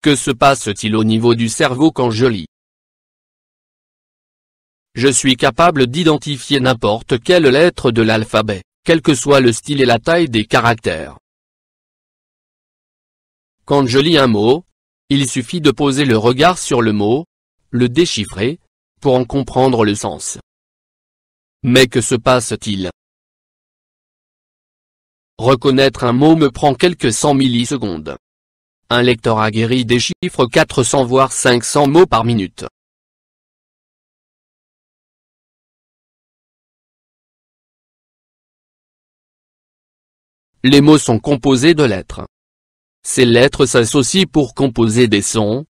Que se passe-t-il au niveau du cerveau quand je lis? Je suis capable d'identifier n'importe quelle lettre de l'alphabet, quel que soit le style et la taille des caractères. Quand je lis un mot, il suffit de poser le regard sur le mot, le déchiffrer, pour en comprendre le sens. Mais que se passe-t-il? Reconnaître un mot me prend quelques 100 millisecondes. Un lecteur aguerri déchiffre 400 voire 500 mots par minute. Les mots sont composés de lettres. Ces lettres s'associent pour composer des sons,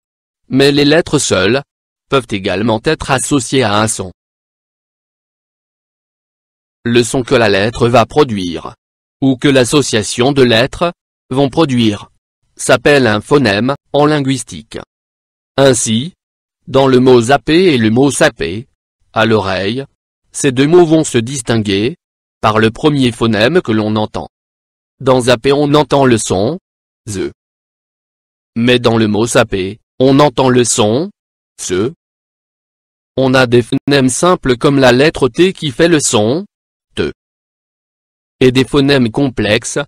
mais les lettres seules peuvent également être associées à un son. Le son que la lettre va produire, ou que l'association de lettres vont produire, s'appelle un phonème en linguistique. Ainsi, dans le mot zapper et le mot saper, à l'oreille, ces deux mots vont se distinguer par le premier phonème que l'on entend. Dans zapper on entend le son z. Mais dans le mot saper, on entend le son se. On a des phonèmes simples comme la lettre T qui fait le son te. Et des phonèmes complexes,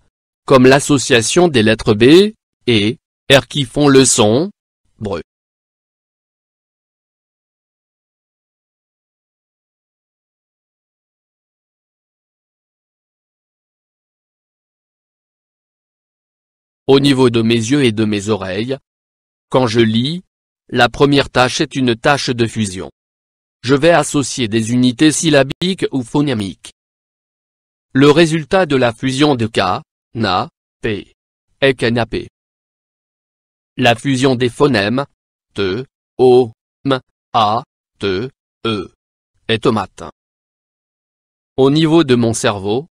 comme l'association des lettres B et R qui font le son bre. Au niveau de mes yeux et de mes oreilles, quand je lis, la première tâche est une tâche de fusion. Je vais associer des unités syllabiques ou phonémiques. Le résultat de la fusion de K, Na, P, est canapé. La fusion des phonèmes T, O, M, A, T, E est tomate. Au niveau de mon cerveau,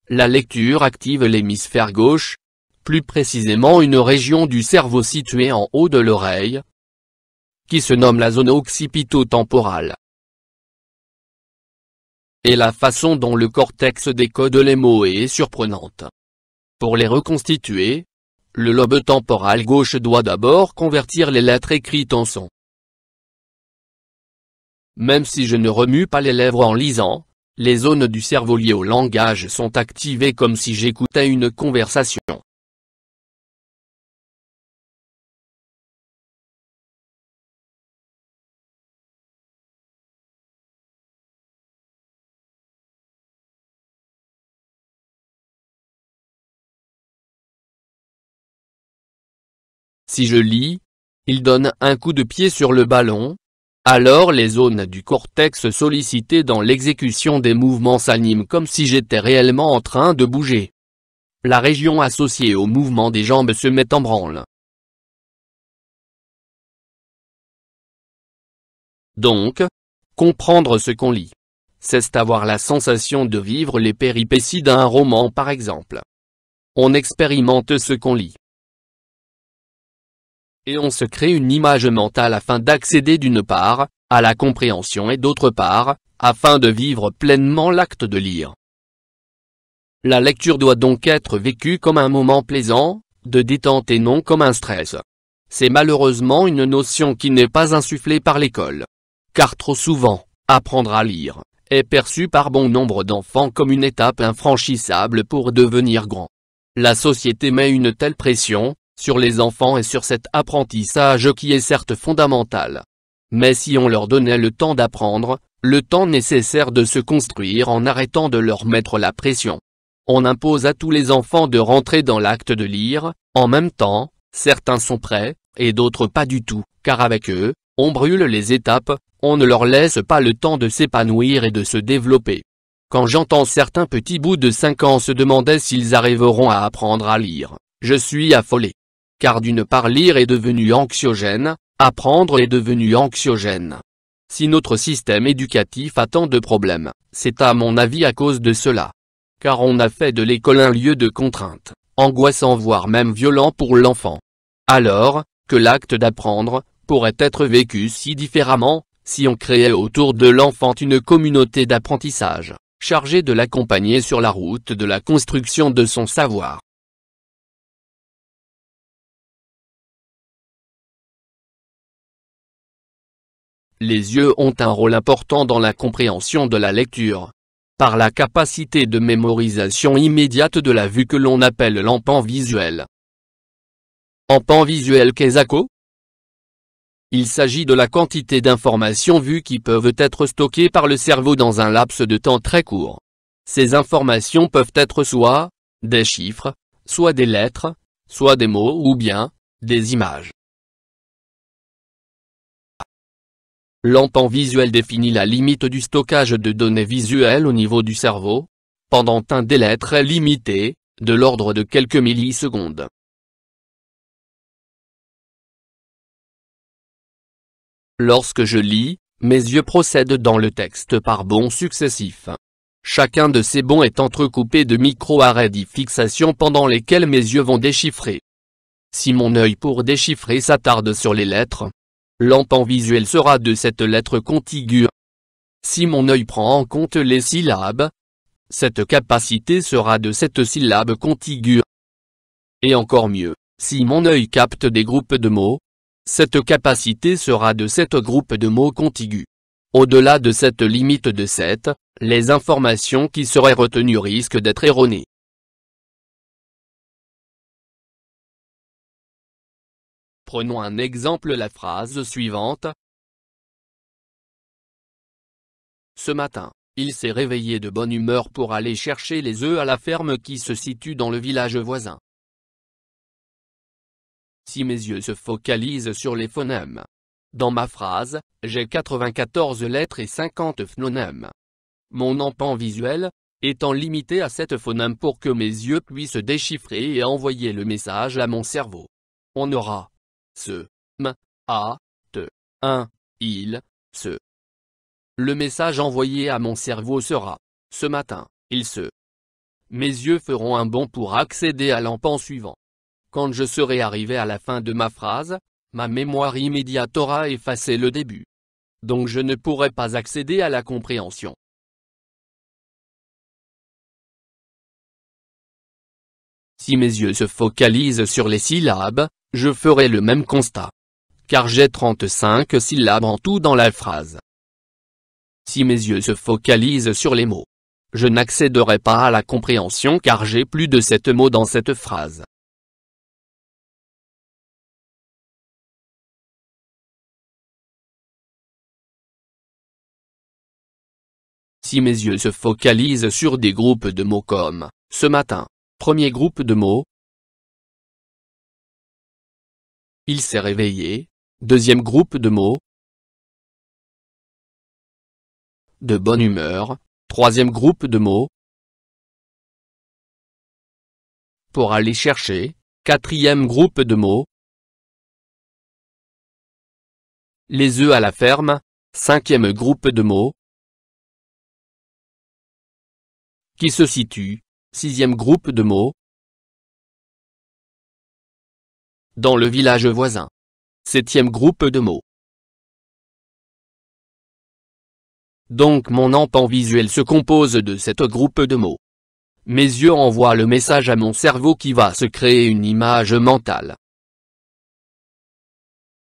la lecture active l'hémisphère gauche, plus précisément une région du cerveau située en haut de l'oreille, qui se nomme la zone occipito-temporale. Et la façon dont le cortex décode les mots est surprenante. Pour les reconstituer, le lobe temporal gauche doit d'abord convertir les lettres écrites en sons. Même si je ne remue pas les lèvres en lisant, les zones du cerveau liées au langage sont activées comme si j'écoutais une conversation. Si je lis, il donne un coup de pied sur le ballon, alors les zones du cortex sollicitées dans l'exécution des mouvements s'animent comme si j'étais réellement en train de bouger. La région associée au mouvement des jambes se met en branle. Donc, comprendre ce qu'on lit, c'est avoir la sensation de vivre les péripéties d'un roman par exemple. On expérimente ce qu'on lit. Et on se crée une image mentale afin d'accéder d'une part, à la compréhension et d'autre part, afin de vivre pleinement l'acte de lire. La lecture doit donc être vécue comme un moment plaisant, de détente et non comme un stress. C'est malheureusement une notion qui n'est pas insufflée par l'école. Car trop souvent, apprendre à lire est perçu par bon nombre d'enfants comme une étape infranchissable pour devenir grand. La société met une telle pression sur les enfants et sur cet apprentissage qui est certes fondamental. Mais si on leur donnait le temps d'apprendre, le temps nécessaire de se construire en arrêtant de leur mettre la pression. On impose à tous les enfants de rentrer dans l'acte de lire, en même temps, certains sont prêts, et d'autres pas du tout, car avec eux, on brûle les étapes, on ne leur laisse pas le temps de s'épanouir et de se développer. Quand j'entends certains petits bouts de 5 ans se demander s'ils arriveront à apprendre à lire, je suis affolé. Car d'une part lire est devenu anxiogène, apprendre est devenu anxiogène. Si notre système éducatif a tant de problèmes, c'est à mon avis à cause de cela. car on a fait de l'école un lieu de contrainte, angoissant voire même violent pour l'enfant. Alors, que l'acte d'apprendre pourrait être vécu si différemment, si on créait autour de l'enfant une communauté d'apprentissage, chargée de l'accompagner sur la route de la construction de son savoir. Les yeux ont un rôle important dans la compréhension de la lecture. Par la capacité de mémorisation immédiate de la vue que l'on appelle l'empan visuel. Empan visuel qu'est-ce que? Il s'agit de la quantité d'informations vues qui peuvent être stockées par le cerveau dans un laps de temps très court. Ces informations peuvent être soit des chiffres, soit des lettres, soit des mots ou bien des images. L'empan visuel définit la limite du stockage de données visuelles au niveau du cerveau, pendant un délai très limité, de l'ordre de quelques millisecondes. Lorsque je lis, mes yeux procèdent dans le texte par bonds successifs. Chacun de ces bonds est entrecoupé de micro-arrêts de fixation pendant lesquels mes yeux vont déchiffrer. Si mon œil pour déchiffrer s'attarde sur les lettres, l'empan visuel sera de cette lettre contiguë. Si mon œil prend en compte les syllabes, cette capacité sera de cette syllabe contiguë. Et encore mieux, si mon œil capte des groupes de mots, cette capacité sera de cet groupe de mots contigus. Au-delà de cette limite de 7, les informations qui seraient retenues risquent d'être erronées. Prenons un exemple, la phrase suivante. Ce matin, il s'est réveillé de bonne humeur pour aller chercher les œufs à la ferme qui se situe dans le village voisin. Si mes yeux se focalisent sur les phonèmes. Dans ma phrase, j'ai 94 lettres et 50 phonèmes. Mon empan visuel, étant limité à 7 phonèmes pour que mes yeux puissent déchiffrer et envoyer le message à mon cerveau. On aura ce, m, a, te, un, il, se. Le message envoyé à mon cerveau sera, ce matin, il se. Mes yeux feront un bond pour accéder à l'empan suivant. Quand je serai arrivé à la fin de ma phrase, ma mémoire immédiate aura effacé le début. Donc je ne pourrai pas accéder à la compréhension. Si mes yeux se focalisent sur les syllabes, je ferai le même constat. Car j'ai 35 syllabes en tout dans la phrase. Si mes yeux se focalisent sur les mots, je n'accéderai pas à la compréhension car j'ai plus de 7 mots dans cette phrase. Si mes yeux se focalisent sur des groupes de mots comme « ce matin », premier groupe de mots. Il s'est réveillé, deuxième groupe de mots. De bonne humeur, troisième groupe de mots. Pour aller chercher, quatrième groupe de mots. Les œufs à la ferme, cinquième groupe de mots. Qui se situe, sixième groupe de mots. Dans le village voisin, septième groupe de mots. Donc mon empan visuel se compose de 7 groupes de mots. Mes yeux envoient le message à mon cerveau qui va se créer une image mentale.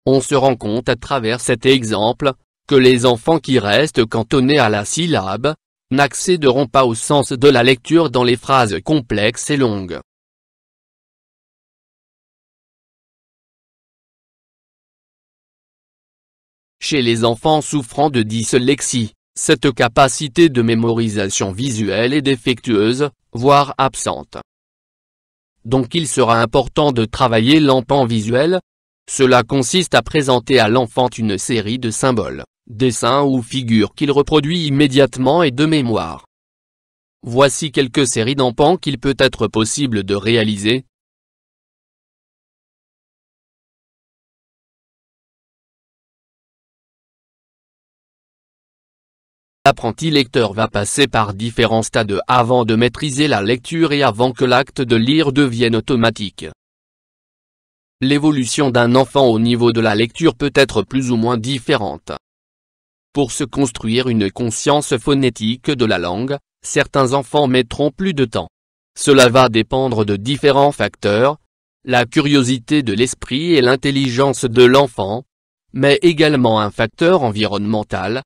On se rend compte à travers cet exemple, que les enfants qui restent cantonnés à la syllabe, n'accéderont pas au sens de la lecture dans les phrases complexes et longues. Chez les enfants souffrant de dyslexie, cette capacité de mémorisation visuelle est défectueuse, voire absente. Donc il sera important de travailler l'empan visuel. Cela consiste à présenter à l'enfant une série de symboles, dessins ou figures qu'il reproduit immédiatement et de mémoire. Voici quelques séries d'empans qu'il peut être possible de réaliser. L'apprenti lecteur va passer par différents stades avant de maîtriser la lecture et avant que l'acte de lire devienne automatique. L'évolution d'un enfant au niveau de la lecture peut être plus ou moins différente. Pour se construire une conscience phonétique de la langue, certains enfants mettront plus de temps. Cela va dépendre de différents facteurs, la curiosité de l'esprit et l'intelligence de l'enfant, mais également un facteur environnemental,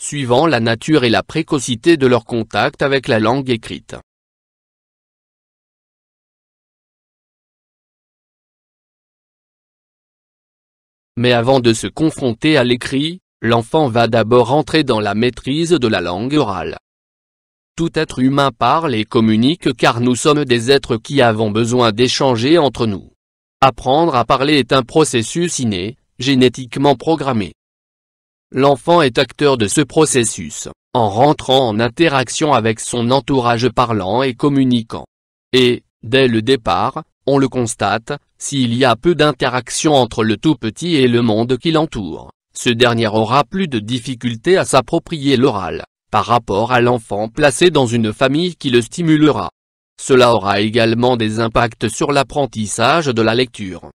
suivant la nature et la précocité de leur contact avec la langue écrite. Mais avant de se confronter à l'écrit, l'enfant va d'abord entrer dans la maîtrise de la langue orale. Tout être humain parle et communique car nous sommes des êtres qui avons besoin d'échanger entre nous. Apprendre à parler est un processus inné, génétiquement programmé. L'enfant est acteur de ce processus, en rentrant en interaction avec son entourage parlant et communiquant. Et, dès le départ, on le constate, s'il y a peu d'interaction entre le tout petit et le monde qui l'entoure, ce dernier aura plus de difficultés à s'approprier l'oral, par rapport à l'enfant placé dans une famille qui le stimulera. Cela aura également des impacts sur l'apprentissage de la lecture.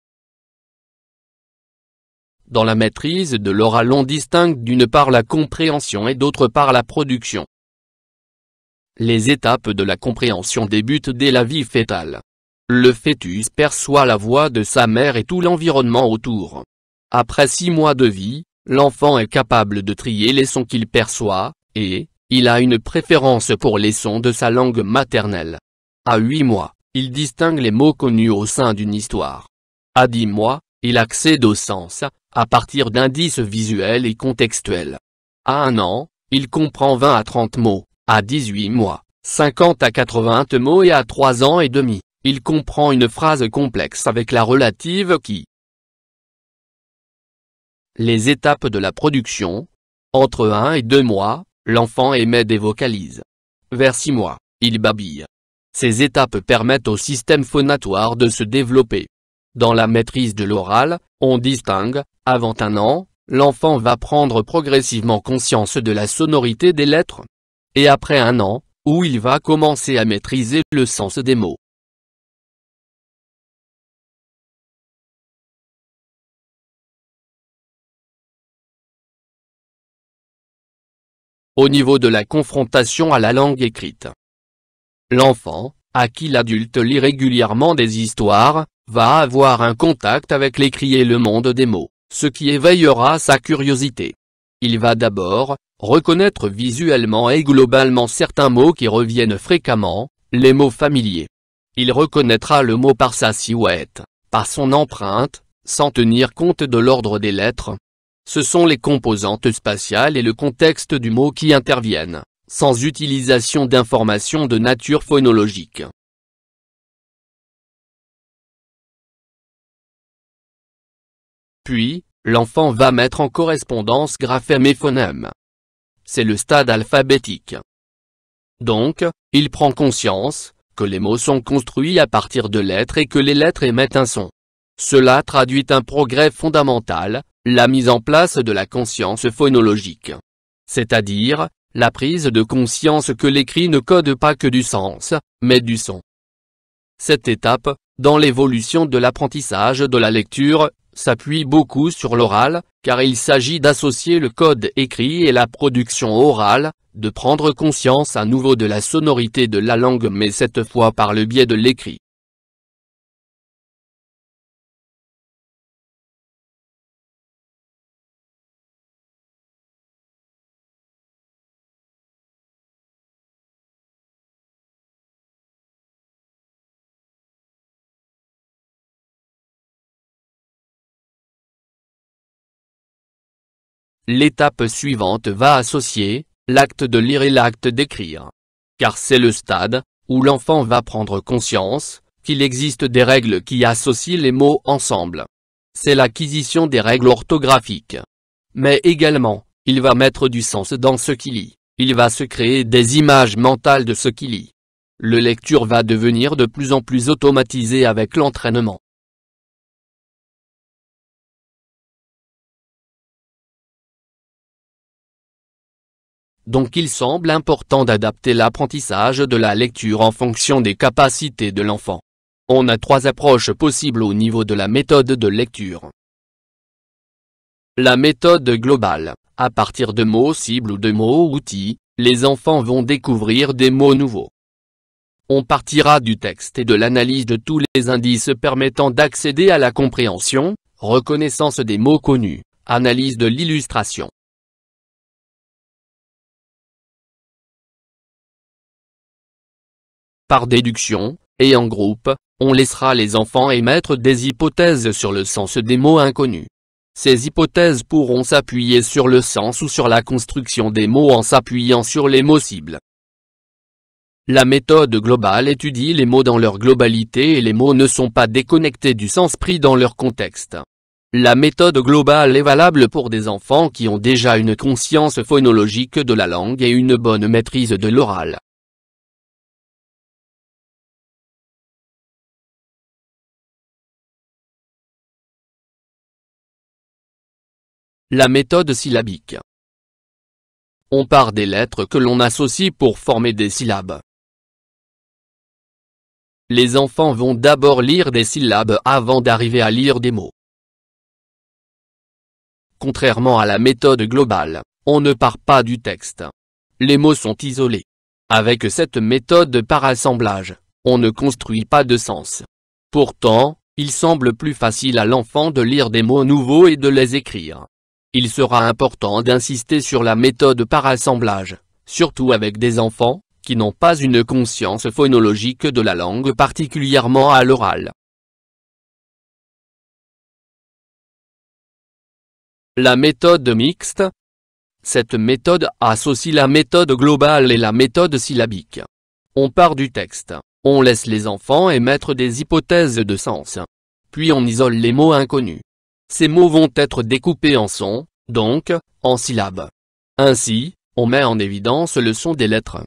Dans la maîtrise de l'oral on distingue d'une part la compréhension et d'autre part la production. Les étapes de la compréhension débutent dès la vie fœtale. Le fœtus perçoit la voix de sa mère et tout l'environnement autour. Après 6 mois de vie, l'enfant est capable de trier les sons qu'il perçoit, et il a une préférence pour les sons de sa langue maternelle. À 8 mois, il distingue les mots connus au sein d'une histoire. À 10 mois, il accède au sens, à partir d'indices visuels et contextuels. À 1 an, il comprend 20 à 30 mots, à 18 mois, 50 à 80 mots et à 3 ans et demi, il comprend une phrase complexe avec la relative qui. Les étapes de la production. Entre 1 et 2 mois, l'enfant émet des vocalises. Vers 6 mois, il babille. Ces étapes permettent au système phonatoire de se développer. Dans la maîtrise de l'oral, on distingue, avant 1 an, l'enfant va prendre progressivement conscience de la sonorité des lettres. Et après 1 an, où il va commencer à maîtriser le sens des mots. Au niveau de la confrontation à la langue écrite. L'enfant, à qui l'adulte lit régulièrement des histoires, va avoir un contact avec l'écrit et le monde des mots, ce qui éveillera sa curiosité. Il va d'abord reconnaître visuellement et globalement certains mots qui reviennent fréquemment, les mots familiers. Il reconnaîtra le mot par sa silhouette, par son empreinte, sans tenir compte de l'ordre des lettres. Ce sont les composantes spatiales et le contexte du mot qui interviennent, sans utilisation d'informations de nature phonologique. Puis, l'enfant va mettre en correspondance graphèmes et phonèmes. C'est le stade alphabétique. Donc, il prend conscience que les mots sont construits à partir de lettres et que les lettres émettent un son. Cela traduit un progrès fondamental, la mise en place de la conscience phonologique. C'est-à-dire, la prise de conscience que l'écrit ne code pas que du sens, mais du son. Cette étape, dans l'évolution de l'apprentissage de la lecture, s'appuie beaucoup sur l'oral, car il s'agit d'associer le code écrit et la production orale, de prendre conscience à nouveau de la sonorité de la langue mais cette fois par le biais de l'écrit. L'étape suivante va associer l'acte de lire et l'acte d'écrire. Car c'est le stade où l'enfant va prendre conscience qu'il existe des règles qui associent les mots ensemble. C'est l'acquisition des règles orthographiques. Mais également, il va mettre du sens dans ce qu'il lit, il va se créer des images mentales de ce qu'il lit. Le lecture va devenir de plus en plus automatisé avec l'entraînement. donc il semble important d'adapter l'apprentissage de la lecture en fonction des capacités de l'enfant. On a 3 approches possibles au niveau de la méthode de lecture. La méthode globale, à partir de mots cibles ou de mots outils, les enfants vont découvrir des mots nouveaux. On partira du texte et de l'analyse de tous les indices permettant d'accéder à la compréhension, reconnaissance des mots connus, analyse de l'illustration. Par déduction, et en groupe, on laissera les enfants émettre des hypothèses sur le sens des mots inconnus. Ces hypothèses pourront s'appuyer sur le sens ou sur la construction des mots en s'appuyant sur les mots cibles. La méthode globale étudie les mots dans leur globalité et les mots ne sont pas déconnectés du sens pris dans leur contexte. La méthode globale est valable pour des enfants qui ont déjà une conscience phonologique de la langue et une bonne maîtrise de l'oral. La méthode syllabique. On part des lettres que l'on associe pour former des syllabes. Les enfants vont d'abord lire des syllabes avant d'arriver à lire des mots. Contrairement à la méthode globale, on ne part pas du texte. Les mots sont isolés. Avec cette méthode par assemblage, on ne construit pas de sens. Pourtant, il semble plus facile à l'enfant de lire des mots nouveaux et de les écrire. Il sera important d'insister sur la méthode par assemblage, surtout avec des enfants qui n'ont pas une conscience phonologique de la langue particulièrement à l'oral. La méthode mixte. Cette méthode associe la méthode globale et la méthode syllabique. On part du texte, on laisse les enfants émettre des hypothèses de sens. Puis on isole les mots inconnus. Ces mots vont être découpés en sons, donc, en syllabes. Ainsi, on met en évidence le son des lettres.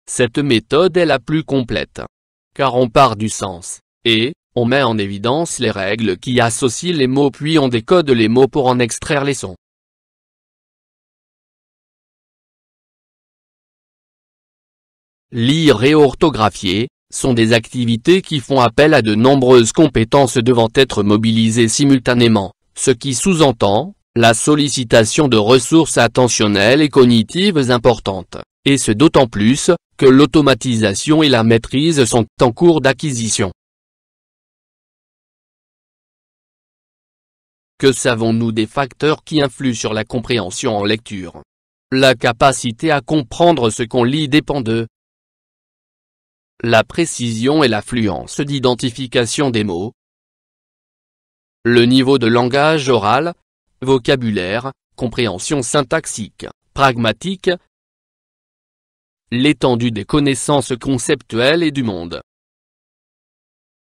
Cette méthode est la plus complète. Car on part du sens, et, on met en évidence les règles qui associent les mots puis on décode les mots pour en extraire les sons. Lire et orthographier, sont des activités qui font appel à de nombreuses compétences devant être mobilisées simultanément, ce qui sous-entend la sollicitation de ressources attentionnelles et cognitives importantes, et ce d'autant plus que l'automatisation et la maîtrise sont en cours d'acquisition. Que savons-nous des facteurs qui influent sur la compréhension en lecture? La capacité à comprendre ce qu'on lit dépend de la précision et l'affluence d'identification des mots, le niveau de langage oral, vocabulaire, compréhension syntaxique, pragmatique, l'étendue des connaissances conceptuelles et du monde.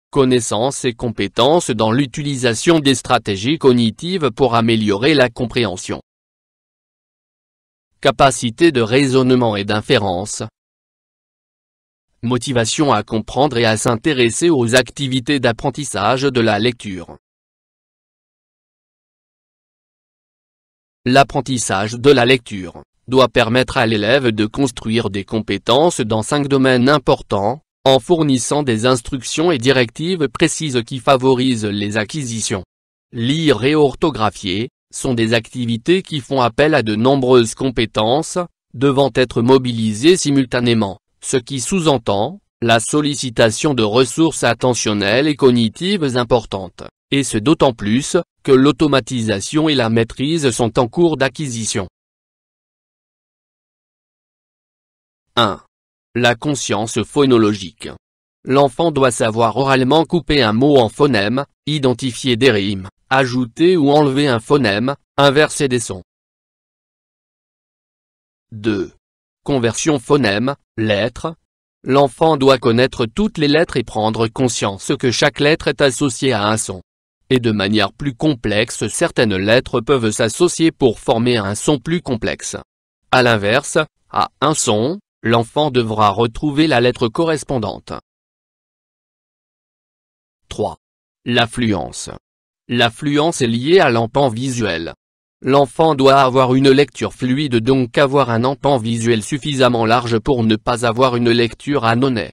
Connaissances et compétences dans l'utilisation des stratégies cognitives pour améliorer la compréhension. Capacité de raisonnement et d'inférence. Motivation à comprendre et à s'intéresser aux activités d'apprentissage de la lecture. L'apprentissage de la lecture doit permettre à l'élève de construire des compétences dans 5 domaines importants, en fournissant des instructions et directives précises qui favorisent les acquisitions. Lire et orthographier, sont des activités qui font appel à de nombreuses compétences, devant être mobilisées simultanément, ce qui sous-entend la sollicitation de ressources attentionnelles et cognitives importantes, et ce d'autant plus que l'automatisation et la maîtrise sont en cours d'acquisition. 1. La conscience phonologique. L'enfant doit savoir oralement couper un mot en phonèmes, identifier des rimes, ajouter ou enlever un phonème, inverser des sons. 2. Conversion phonème, lettres. L'enfant doit connaître toutes les lettres et prendre conscience que chaque lettre est associée à un son. Et de manière plus complexe, certaines lettres peuvent s'associer pour former un son plus complexe. À l'inverse, à un son, l'enfant devra retrouver la lettre correspondante. 3. L'affluence. L'affluence est liée à l'empan visuel. L'enfant doit avoir une lecture fluide, donc avoir un empan visuel suffisamment large pour ne pas avoir une lecture annonnée.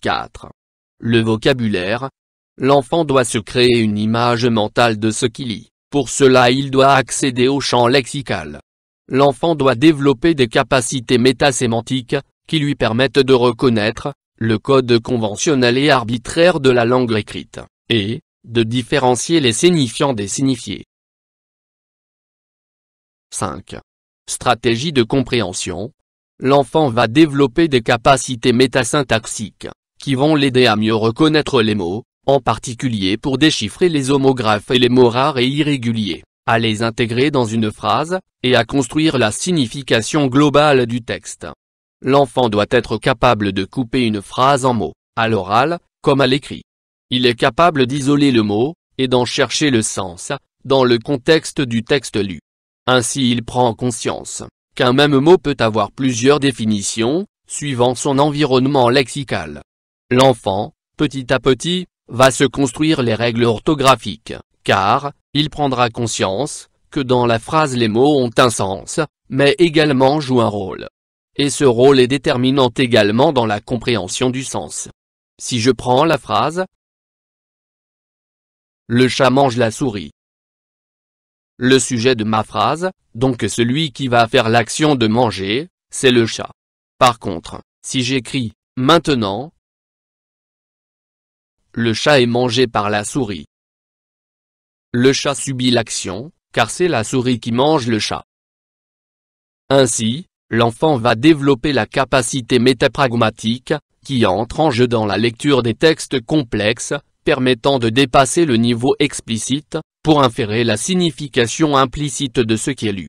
4. Le vocabulaire. L'enfant doit se créer une image mentale de ce qu'il lit, pour cela il doit accéder au champ lexical. L'enfant doit développer des capacités métasémantiques, qui lui permettent de reconnaître le code conventionnel et arbitraire de la langue écrite, et de différencier les signifiants des signifiés. 5. Stratégie de compréhension. L'enfant va développer des capacités métasyntaxiques, qui vont l'aider à mieux reconnaître les mots, en particulier pour déchiffrer les homographes et les mots rares et irréguliers, à les intégrer dans une phrase, et à construire la signification globale du texte. L'enfant doit être capable de couper une phrase en mots, à l'oral, comme à l'écrit. Il est capable d'isoler le mot, et d'en chercher le sens, dans le contexte du texte lu. Ainsi il prend conscience qu'un même mot peut avoir plusieurs définitions, suivant son environnement lexical. L'enfant, petit à petit, va se construire les règles orthographiques, car il prendra conscience que dans la phrase les mots ont un sens, mais également jouent un rôle. Et ce rôle est déterminant également dans la compréhension du sens. Si je prends la phrase « Le chat mange la souris ». Le sujet de ma phrase, donc celui qui va faire l'action de manger, c'est le chat. Par contre, si j'écris « Maintenant », le chat est mangé par la souris. Le chat subit l'action, car c'est la souris qui mange le chat. Ainsi, l'enfant va développer la capacité métapragmatique, qui entre en jeu dans la lecture des textes complexes, permettant de dépasser le niveau explicite, pour inférer la signification implicite de ce qui est lu.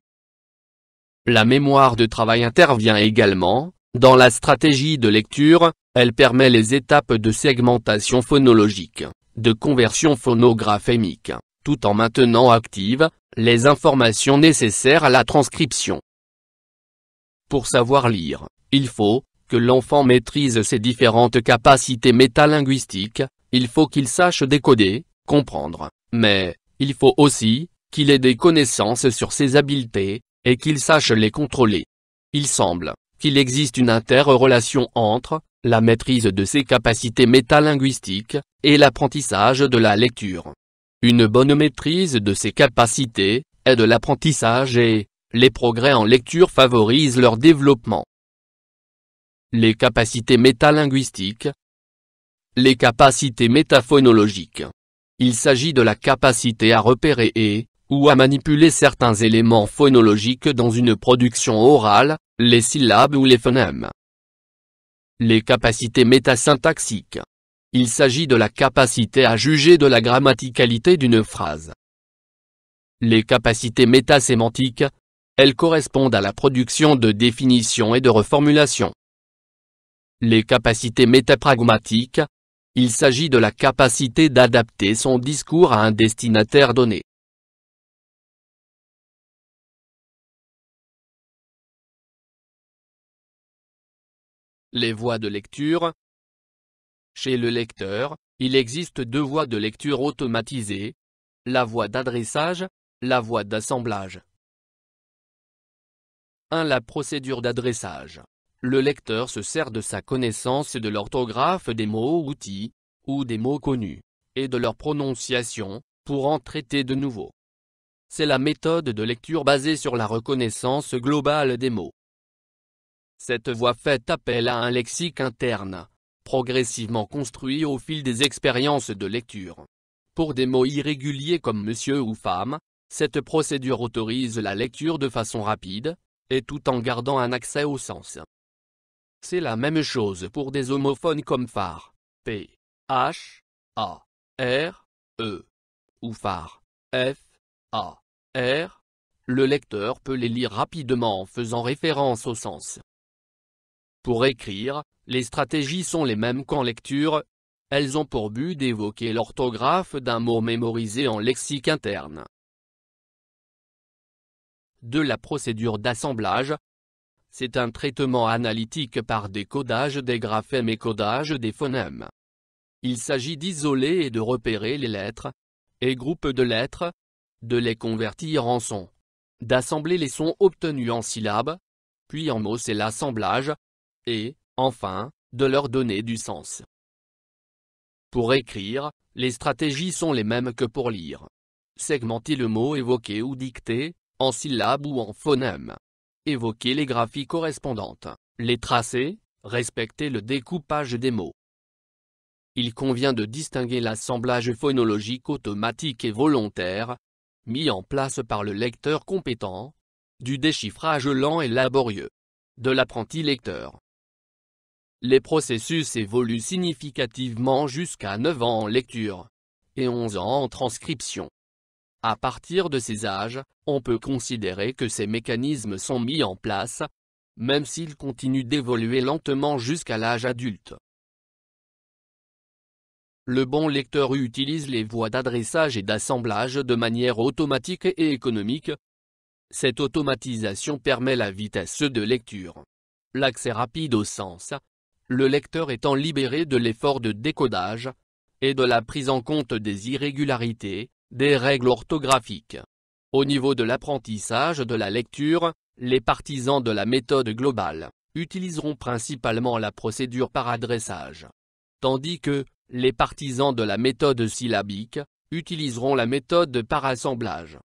La mémoire de travail intervient également, dans la stratégie de lecture, elle permet les étapes de segmentation phonologique, de conversion phonographémique, tout en maintenant actives les informations nécessaires à la transcription. Pour savoir lire, il faut que l'enfant maîtrise ses différentes capacités métalinguistiques, il faut qu'il sache décoder, comprendre, mais il faut aussi qu'il ait des connaissances sur ses habiletés, et qu'il sache les contrôler. Il semble qu'il existe une interrelation entre la maîtrise de ses capacités métalinguistiques et l'apprentissage de la lecture. Une bonne maîtrise de ces capacités aide l'apprentissage et les progrès en lecture favorisent leur développement. Les capacités métalinguistiques. Les capacités métaphonologiques. Il s'agit de la capacité à repérer ou à manipuler certains éléments phonologiques dans une production orale, les syllabes ou les phonèmes. Les capacités métasyntaxiques. Il s'agit de la capacité à juger de la grammaticalité d'une phrase. Les capacités métasémantiques. Elles correspondent à la production de définitions et de reformulations. Les capacités métapragmatiques. Il s'agit de la capacité d'adapter son discours à un destinataire donné. Les voies de lecture. Chez le lecteur, il existe deux voies de lecture automatisées, la voie d'adressage, la voie d'assemblage. 1. La procédure d'adressage. Le lecteur se sert de sa connaissance de l'orthographe des mots-outils, ou des mots connus, et de leur prononciation, pour en traiter de nouveaux. C'est la méthode de lecture basée sur la reconnaissance globale des mots. Cette voie fait appel à un lexique interne, progressivement construit au fil des expériences de lecture. Pour des mots irréguliers comme monsieur ou femme, cette procédure autorise la lecture de façon rapide, et tout en gardant un accès au sens. C'est la même chose pour des homophones comme phare, P, H, A, R, E, ou phare, F, A, R. Le lecteur peut les lire rapidement en faisant référence au sens. Pour écrire, les stratégies sont les mêmes qu'en lecture, elles ont pour but d'évoquer l'orthographe d'un mot mémorisé en lexique interne. 2. La procédure d'assemblage. C'est un traitement analytique par décodage des graphèmes et codage des phonèmes. Il s'agit d'isoler et de repérer les lettres, et groupes de lettres, de les convertir en sons, d'assembler les sons obtenus en syllabes, puis en mots c'est l'assemblage, et, enfin, de leur donner du sens. Pour écrire, les stratégies sont les mêmes que pour lire. Segmenter le mot évoqué ou dicté, en syllabes ou en phonèmes. Évoquer les graphies correspondantes, les tracer, respecter le découpage des mots. Il convient de distinguer l'assemblage phonologique automatique et volontaire, mis en place par le lecteur compétent, du déchiffrage lent et laborieux, de l'apprenti lecteur. Les processus évoluent significativement jusqu'à 9 ans en lecture, et 11 ans en transcription. À partir de ces âges, on peut considérer que ces mécanismes sont mis en place, même s'ils continuent d'évoluer lentement jusqu'à l'âge adulte. Le bon lecteur utilise les voies d'adressage et d'assemblage de manière automatique et économique. Cette automatisation permet la vitesse de lecture, l'accès rapide au sens, le lecteur étant libéré de l'effort de décodage, et de la prise en compte des irrégularités, des règles orthographiques. Au niveau de l'apprentissage de la lecture, les partisans de la méthode globale utiliseront principalement la procédure par adressage, tandis que les partisans de la méthode syllabique utiliseront la méthode par assemblage.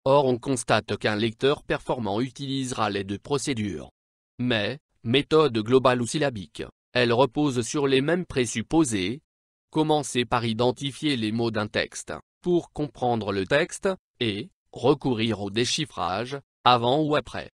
Or on constate qu'un lecteur performant utilisera les deux procédures. Mais, méthode globale ou syllabique, elle repose sur les mêmes présupposés. Commencer par identifier les mots d'un texte, pour comprendre le texte, et recourir au déchiffrage, avant ou après.